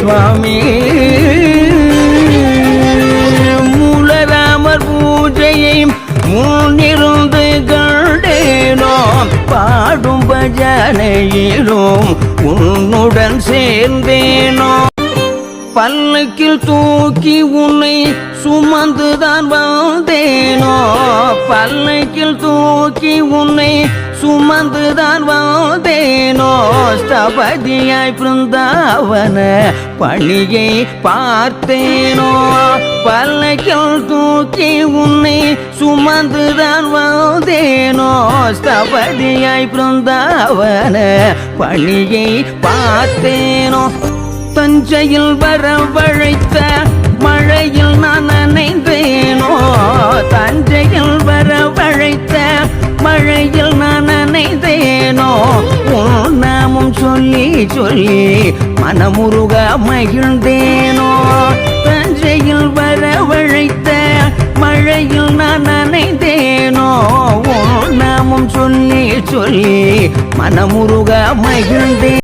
சுவாமி மூலராமர் பூஜையை முன்னிருந்து கண்டேனோ பாடும் பஜனையிலும் உன்னுடன் சேர்ந்தேனோ பல்லக்கில் தூக்கி உன்னை சுமந்துதான் வந்தேனோ பல்லக்கில் தூக்கி உன்னை சுமந்துதான் வந்தேனோ ஸ்தபதியாய் பிருந்தாவன பணியை பார்த்தேனோ பல்லக்கில் தூக்கி உன்னை சுமந்துதான் வந்தேனோ ஸ்தபதியாய் பிருந்தாவன பணியை பார்த்தேனோ தஞ்சையில் வரவழைத்த மழையில் நான் நனைந்தேனோ தஞ்சையில் வரவழைத்த மழையில் நான் நனைந்தேனோ உன் நாமம் சொல்லி சொல்லி மனமுருக மகிழ்ந்தேனோ தஞ்சையில் வரவழைத்த மழையில் நான் நனைந்தேனோ உன் நாமம் சொல்லி சொல்லி மனமுருக மகிழ்ந்தேன்